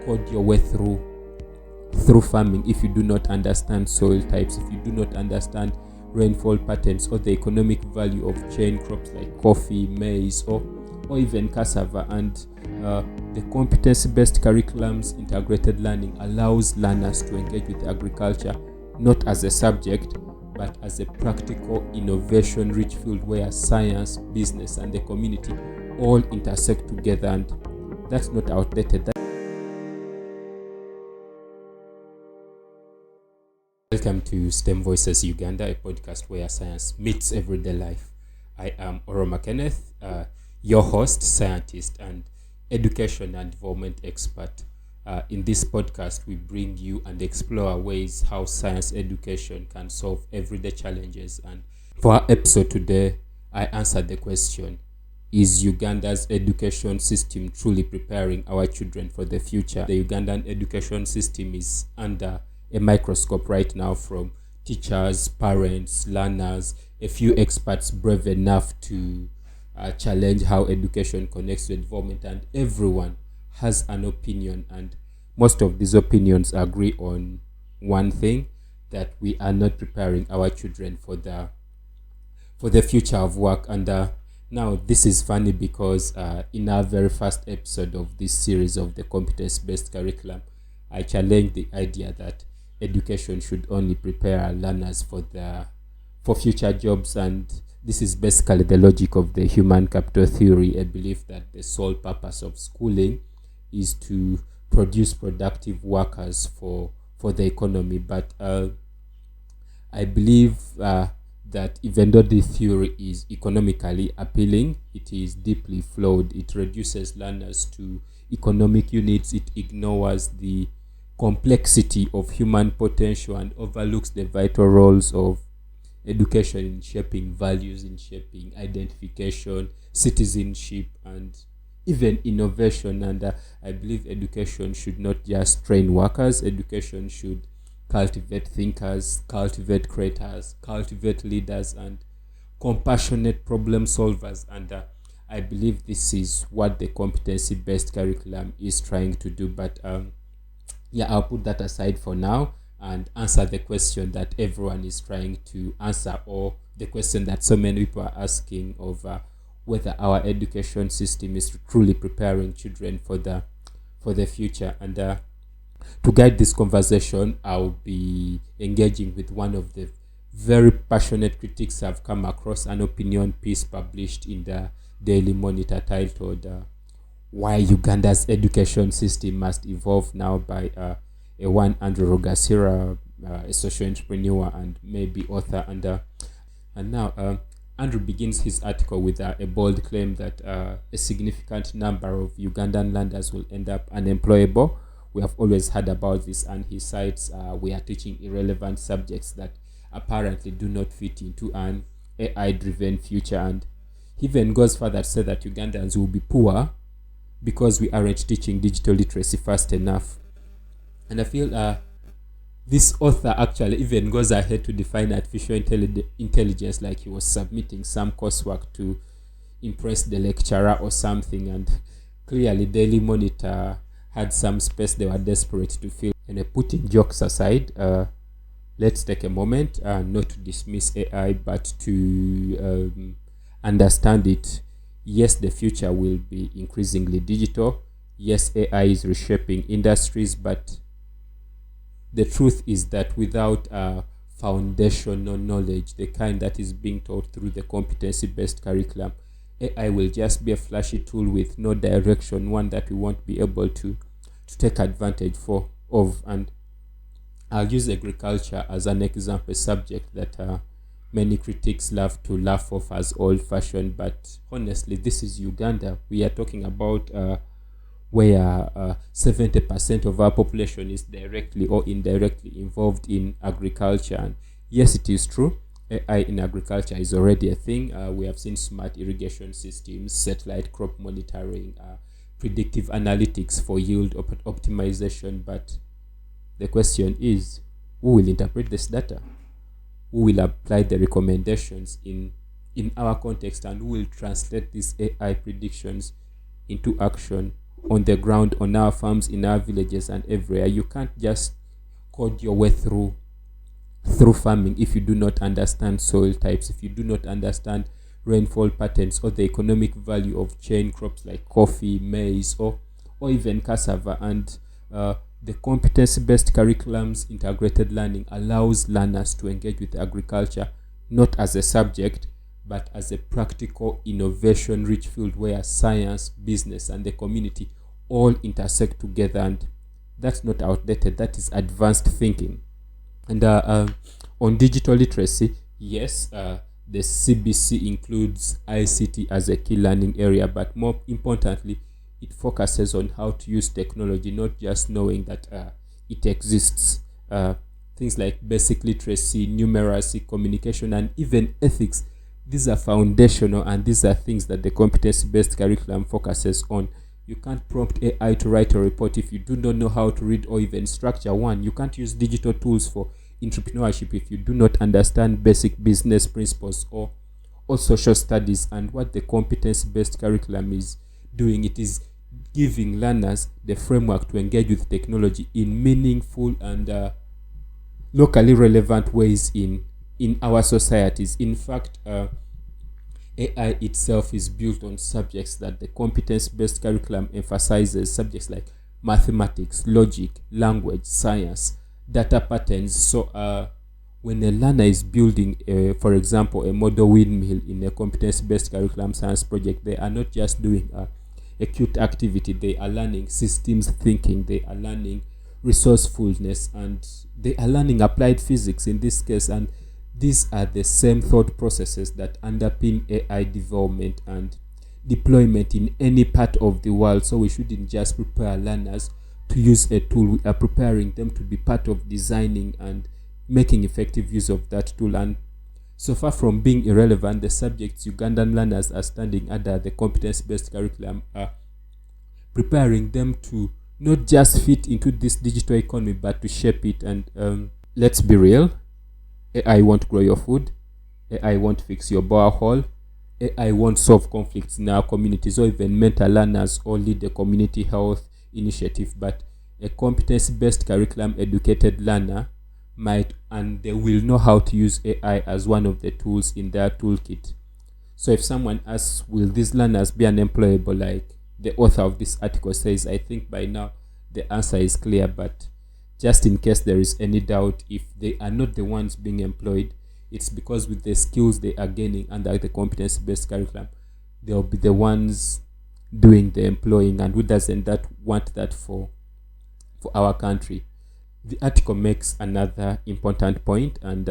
code your way through farming if you do not understand soil types, if you do not understand rainfall patterns or the economic value of chain crops like coffee, maize, or even cassava. And the competency-based curriculum's integrated learning allows learners to engage with agriculture not as a subject, but as a practical, innovation-rich field where science, business, and the community all intersect together. And that's not outdated. Welcome to STEM Voices Uganda, a podcast where science meets everyday life. I am Kenneth, your host, scientist, and education and development expert. In this podcast, we bring you and explore ways how science education can solve everyday challenges. And for our episode today, I answered the question, is Uganda's education system truly preparing our children for the future? The Ugandan education system is under a microscope right now, from teachers, parents, learners, a few experts brave enough to challenge how education connects to development, and everyone has an opinion, and most of these opinions agree on one thing, that we are not preparing our children for the future of work. And now this is funny because in our very first episode of this series of the competence-based curriculum, I challenged the idea that education should only prepare our learners for future jobs. And this is basically the logic of the human capital theory, a belief that the sole purpose of schooling is to produce productive workers for the economy. But I believe that even though the theory is economically appealing, it is deeply flawed. It reduces learners to economic units. It ignores the complexity of human potential and overlooks the vital roles of education in shaping values, in shaping identification, citizenship, and even innovation. And I believe education should not just train workers. Education should cultivate thinkers, cultivate creators, cultivate leaders, and compassionate problem solvers. And I believe this is what the competency-based curriculum is trying to do. But I'll put that aside for now and answer the question that everyone is trying to answer, or the question that so many people are asking of whether our education system is truly preparing children for the future. And to guide this conversation, I'll be engaging with one of the very passionate critics I've come across, an opinion piece published in the Daily Monitor titled Why Uganda's Education System Must Evolve Now, by a one Andrew Rogasira, a social entrepreneur and maybe author. And now Andrew begins his article with a bold claim that a significant number of Ugandan learners will end up unemployable. We have always heard about this, and he cites we are teaching irrelevant subjects that apparently do not fit into an AI-driven future. And he even goes further to say that Ugandans will be poor because we aren't teaching digital literacy fast enough. And I feel this author actually even goes ahead to define artificial intelligence like he was submitting some coursework to impress the lecturer or something. And clearly Daily Monitor had some space they were desperate to fill. And putting jokes aside, let's take a moment not to dismiss AI, but to understand it. Yes, the future will be increasingly digital. Yes, AI is reshaping industries, but the truth is that without foundational knowledge, the kind that is being taught through the competency-based curriculum, AI will just be a flashy tool with no direction, one that we won't be able to take advantage of. And I'll use agriculture as an example, a subject that many critics love to laugh off as old-fashioned, but honestly, this is Uganda. We are talking about where 70% of our population is directly or indirectly involved in agriculture. And yes, it is true, AI in agriculture is already a thing. We have seen smart irrigation systems, satellite crop monitoring, predictive analytics for yield optimization. But the question is, who will interpret this data? Who will apply the recommendations in our context, and who will translate these AI predictions into action on the ground, on our farms, in our villages, and everywhere. You can't just code your way through farming if you do not understand soil types, if you do not understand rainfall patterns or the economic value of chain crops like coffee, maize, or even cassava. And the competency-based curriculums integrated learning allows learners to engage with agriculture not as a subject but as a practical innovation-rich field where science, business, and the community all intersect together. And that's not outdated, that is advanced thinking. And on digital literacy, yes, the CBC includes ICT as a key learning area, but more importantly, it focuses on how to use technology, not just knowing that it exists. Things like basic literacy, numeracy, communication, and even ethics. These are foundational, and these are things that the competency-based curriculum focuses on. You can't prompt AI to write a report if you do not know how to read or even structure one. You can't use digital tools for entrepreneurship if you do not understand basic business principles or social studies. And what the competency-based curriculum is doing, it is giving learners the framework to engage with technology in meaningful and locally relevant ways in our societies. In fact, AI itself is built on subjects that the competence-based curriculum emphasizes, subjects like mathematics, logic, language, science, data patterns. So when a learner is building, for example, a model windmill in a competence-based curriculum science project, they are not just doing a cute activity. They are learning systems thinking, they are learning resourcefulness, and they are learning applied physics in this case. And these are the same thought processes that underpin AI development and deployment in any part of the world. So we shouldn't just prepare learners to use a tool, we are preparing them to be part of designing and making effective use of that tool. And so far from being irrelevant, the subjects Ugandan learners are studying under the competence-based curriculum are preparing them to not just fit into this digital economy, but to shape it. And let's be real, AI won't grow your food, AI won't fix your borehole, AI won't solve conflicts in our communities or even mentor learners or lead a community health initiative. But a competency-based curriculum educated learner might, and they will know how to use AI as one of the tools in their toolkit. So if someone asks, will these learners be unemployable like the author of this article says, I think by now the answer is clear. But just in case there is any doubt, if they are not the ones being employed, it's because with the skills they are gaining under the competency-based curriculum, they'll be the ones doing the employing. And who doesn't that want that for our country? The article makes another important point, and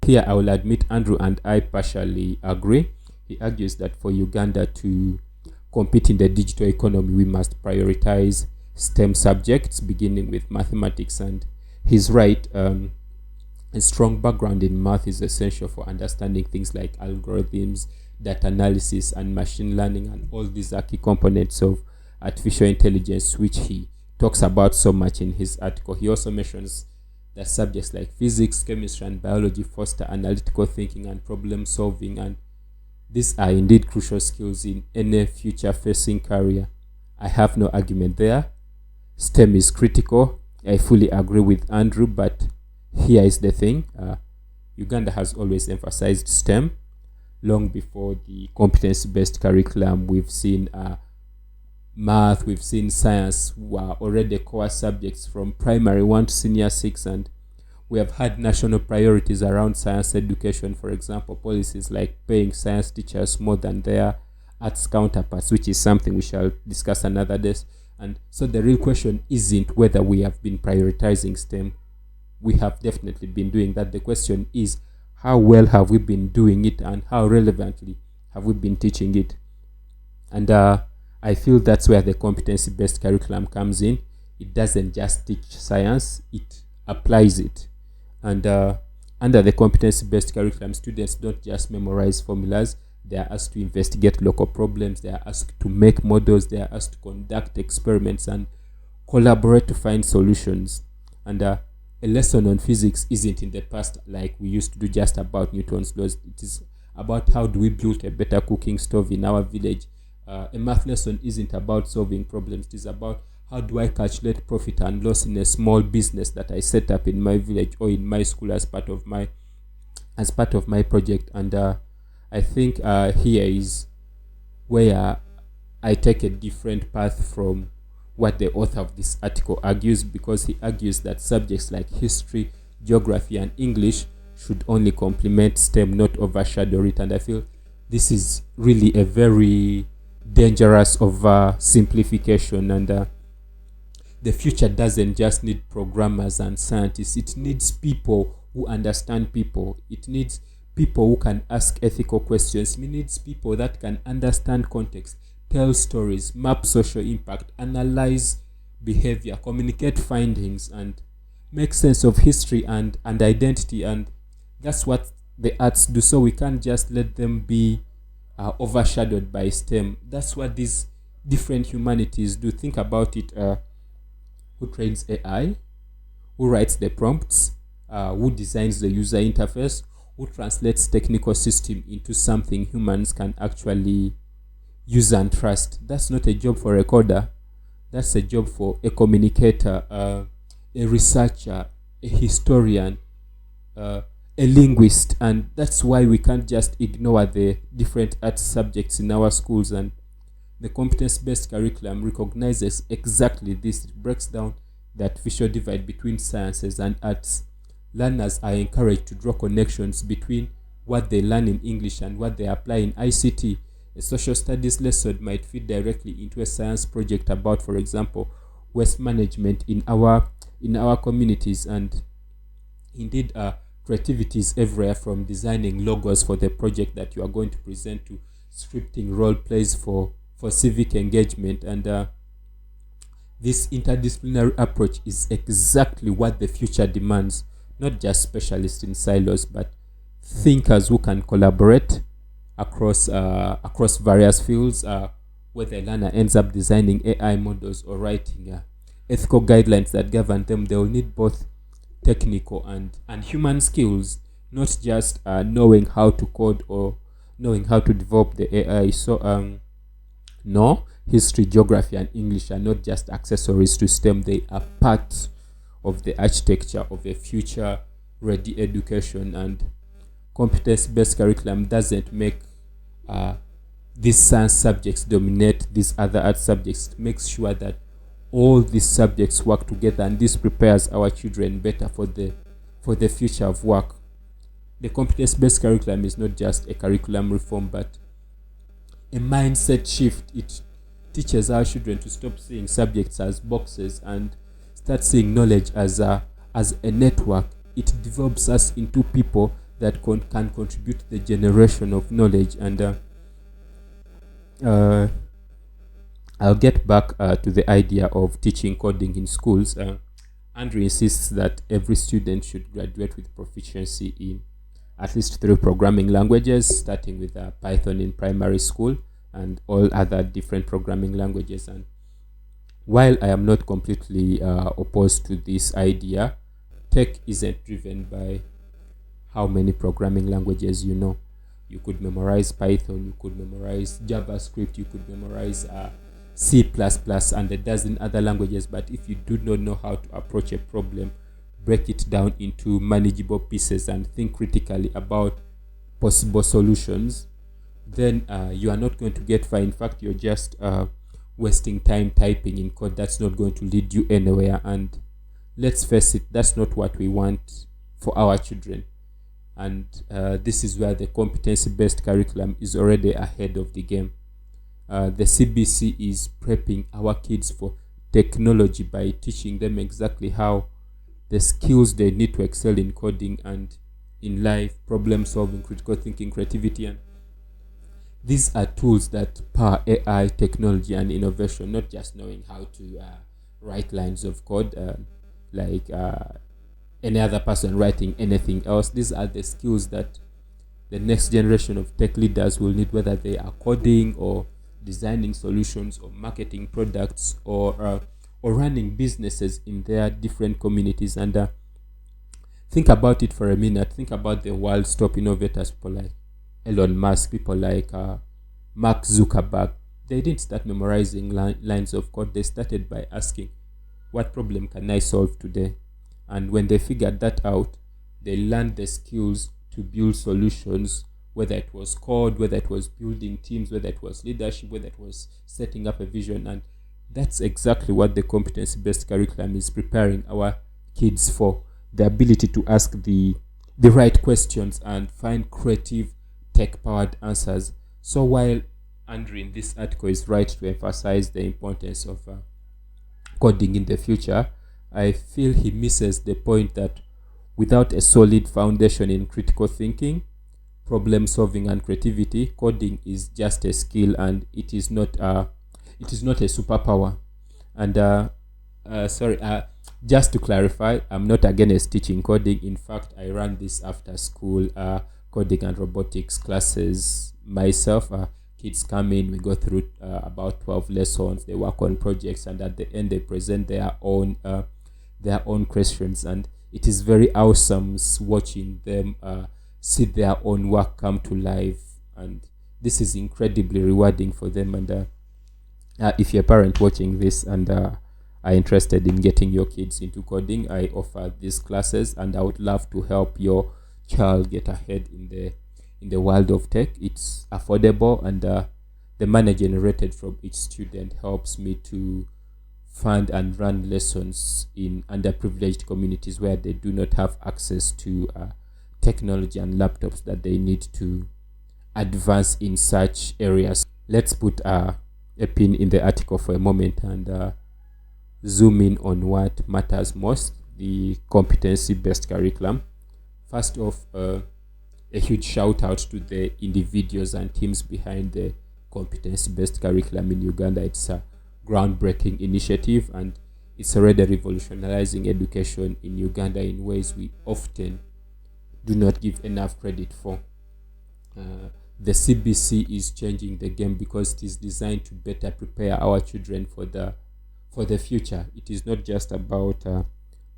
here I will admit Andrew and I partially agree. He argues that for Uganda to compete in the digital economy, we must prioritize STEM subjects, beginning with mathematics. And he's right. A strong background in math is essential for understanding things like algorithms, data analysis, and machine learning. And all these are key components of artificial intelligence, which he talks about so much in his article. He also mentions that subjects like physics, chemistry, and biology foster analytical thinking and problem solving. And these are indeed crucial skills in any future-facing career. I have no argument there. STEM is critical. I fully agree with Andrew, but here is the thing. Uganda has always emphasized STEM. Long before the competence-based curriculum, we've seen math, we've seen science were already core subjects from primary 1 to senior 6, and we have had national priorities around science education. For example, policies like paying science teachers more than their arts counterparts, which is something we shall discuss another day. And so the real question isn't whether we have been prioritizing STEM. We have definitely been doing that. The question is, how well have we been doing it, and how relevantly have we been teaching it? And I feel that's where the competency-based curriculum comes in. It doesn't just teach science, it applies it. And under the competency-based curriculum, students don't just memorize formulas. They are asked to investigate local problems. They are asked to make models. They are asked to conduct experiments and collaborate to find solutions. And a lesson on physics isn't in the past like we used to do just about Newton's laws. It is about how do we build a better cooking stove in our village. A math lesson isn't about solving problems. It is about how do I calculate profit and loss in a small business that I set up in my village or in my school as part of my project. And I think here is where I take a different path from what the author of this article argues, because he argues that subjects like history, geography, and English should only complement STEM, not overshadow it. And I feel this is really a very dangerous oversimplification. And the future doesn't just need programmers and scientists. It needs people who understand people. It needs people who can ask ethical questions. It needs people that can understand context, tell stories, map social impact, analyze behavior, communicate findings, and make sense of history and identity. And that's what the arts do. So we can't just let them be overshadowed by STEM. That's what these different humanities do. Think about it. Who trains AI? Who writes the prompts? Who designs the user interface? Who translates technical system into something humans can actually use and trust? That's not a job for a coder. That's a job for a communicator, a researcher, a historian, a linguist. And that's why we can't just ignore the different art subjects in our schools. And the competence-based curriculum recognizes exactly this. It breaks down that visual divide between sciences and arts. Learners are encouraged to draw connections between what they learn in English and what they apply in ICT. A social studies lesson might fit directly into a science project about, for example, waste management in our communities. And indeed, creativity is everywhere, from designing logos for the project that you are going to present to scripting role plays for civic engagement. And this interdisciplinary approach is exactly what the future demands. Not just specialists in silos, but thinkers who can collaborate across various fields, where the learner ends up designing AI models or writing ethical guidelines that govern them. They will need both technical and human skills, not just knowing how to code or knowing how to develop the AI. So no, history, geography, and English are not just accessories to STEM. They are part of the architecture of a future-ready education. And competence-based curriculum doesn't make these science subjects dominate these other art subjects. It makes sure that all these subjects work together, and this prepares our children better for the future of work. The competence-based curriculum is not just a curriculum reform, but a mindset shift. It teaches our children to stop seeing subjects as boxes and start seeing knowledge as a network. It develops us into people that can contribute to the generation of knowledge. And I'll get back to the idea of teaching coding in schools. Andrew insists that every student should graduate with proficiency in at least 3 programming languages, starting with Python in primary school and all other different programming languages. And while I am not completely opposed to this idea, tech isn't driven by how many programming languages you know. You could memorize Python, you could memorize JavaScript, you could memorize C++ and a dozen other languages. But if you do not know how to approach a problem, break it down into manageable pieces and think critically about possible solutions, then you are not going to get far. In fact, you're just wasting time typing in code that's not going to lead you anywhere. And let's face it, that's not what we want for our children. And this is where the competency-based curriculum is already ahead of the game. The CBC is prepping our kids for technology by teaching them exactly how the skills they need to excel in coding and in life, problem solving, critical thinking, creativity. And these are tools that power AI, technology, and innovation, not just knowing how to write lines of code like any other person writing anything else. These are the skills that the next generation of tech leaders will need, whether they are coding or designing solutions or marketing products or running businesses in their different communities. And think about it for a minute. Think about the world's top innovators, people like Elon Musk, people like Mark Zuckerberg. they didn't start memorizing lines of code. They started by asking, what problem can I solve today? And when they figured that out, they learned the skills to build solutions, whether it was code, whether it was building teams, whether it was leadership, whether it was setting up a vision. And that's exactly what the competency-based curriculum is preparing our kids for: the ability to ask the right questions and find creative, tech-powered answers. So while Andrew in this article is right to emphasize the importance of coding in the future, I feel he misses the point that without a solid foundation in critical thinking, problem solving, and creativity, coding is just a skill, and it is not a superpower. And sorry, just to clarify, I'm not against teaching coding. In fact, I run this after school coding and robotics classes myself. Kids come in, we go through about 12 lessons, they work on projects, and at the end they present their own questions, and it is very awesome watching them see their own work come to life, and this is incredibly rewarding for them. And if you're a parent watching this and are interested in getting your kids into coding, I offer these classes, and I would love to help your child get ahead in the world of tech. It's affordable, and the money generated from each student helps me to fund and run lessons in underprivileged communities where they do not have access to technology and laptops that they need to advance in such areas. Let's put a pin in the article for a moment and zoom in on what matters most: the competency-based curriculum. First off, a huge shout out to the individuals and teams behind the competency-based curriculum in Uganda. It's a groundbreaking initiative, and it's already revolutionizing education in Uganda in ways we often do not give enough credit for. The CBC is changing the game because it is designed to better prepare our children for the future. It is not just about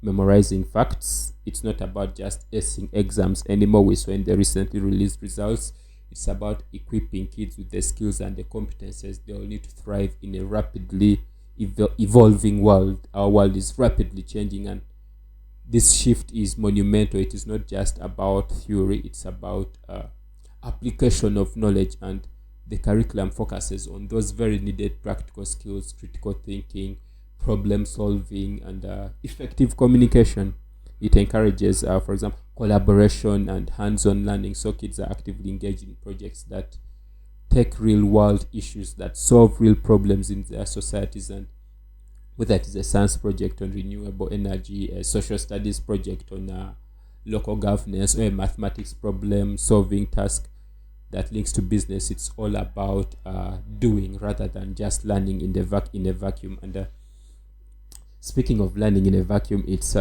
memorizing facts. It's not about just acing exams anymore. We saw in the recently released results. It's about equipping kids with the skills and the competences they will need to thrive in a rapidly evolving world. Our world is rapidly changing, and this shift is monumental. It is not just about theory, it's about application of knowledge, and the curriculum focuses on those very needed practical skills: critical thinking, problem solving, and effective communication. It encourages, for example, collaboration and hands-on learning, so kids are actively engaged in projects that take real-world issues, that solve real problems in their societies. And whether it is a science project on renewable energy, a social studies project on local governance, or a mathematics problem solving task that links to business, it's all about doing rather than just learning in a vacuum. And speaking of learning in a vacuum, it's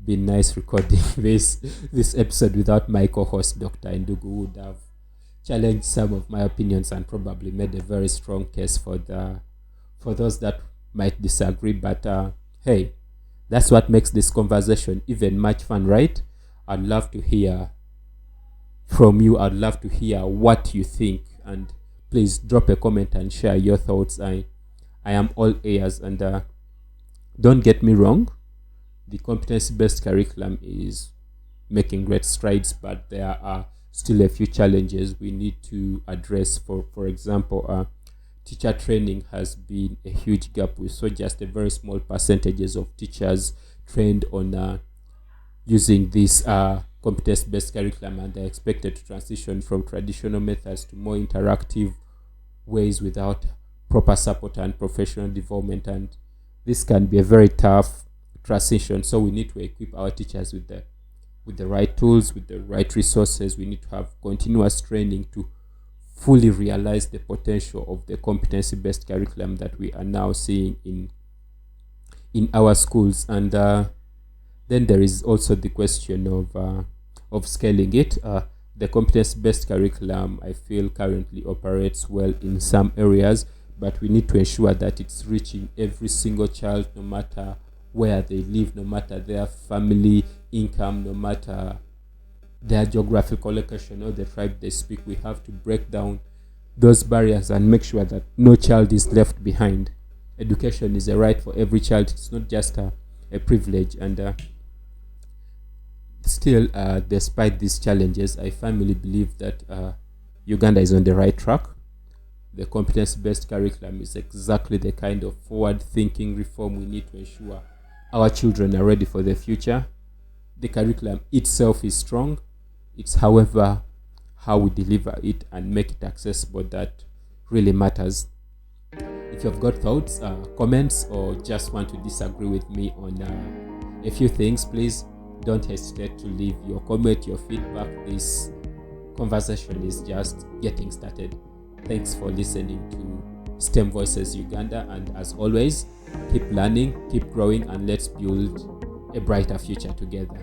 been nice recording this episode without my co-host Dr. Ndugu, who would have challenged some of my opinions and probably made a very strong case for those that might disagree. But hey, that's what makes this conversation even much fun, right? I'd love to hear from you. I'd love to hear what you think, and please drop a comment and share your thoughts. I am all ears. And don't get me wrong, the competency-based curriculum is making great strides, but there are still a few challenges we need to address. For example, teacher training has been a huge gap. We saw just a very small percentages of teachers trained on using this competence-based curriculum, and they're expected to transition from traditional methods to more interactive ways without proper support and professional development. And this can be a very tough transition. So we need to equip our teachers with the right tools, with the right resources. We need to have continuous training to fully realize the potential of the competency-based curriculum that we are now seeing in our schools. And then there is also the question of scaling it. The competence-based curriculum, I feel, currently operates well in some areas, but we need to ensure that it's reaching every single child, no matter where they live, no matter their family income, no matter their geographical location or the tribe they speak. We have to break down those barriers and make sure that no child is left behind. Education is a right for every child. It's not just a privilege. And still, despite these challenges, I firmly believe that Uganda is on the right track. The competence-based curriculum is exactly the kind of forward-thinking reform we need to ensure our children are ready for the future. The curriculum itself is strong. It's, however, how we deliver it and make it accessible that really matters. If you've got thoughts, comments, or just want to disagree with me on a few things, please don't hesitate to leave your comment, your feedback. This conversation is just getting started. Thanks for listening to STEM Voices Uganda, and as always, keep learning, keep growing, and let's build a brighter future together.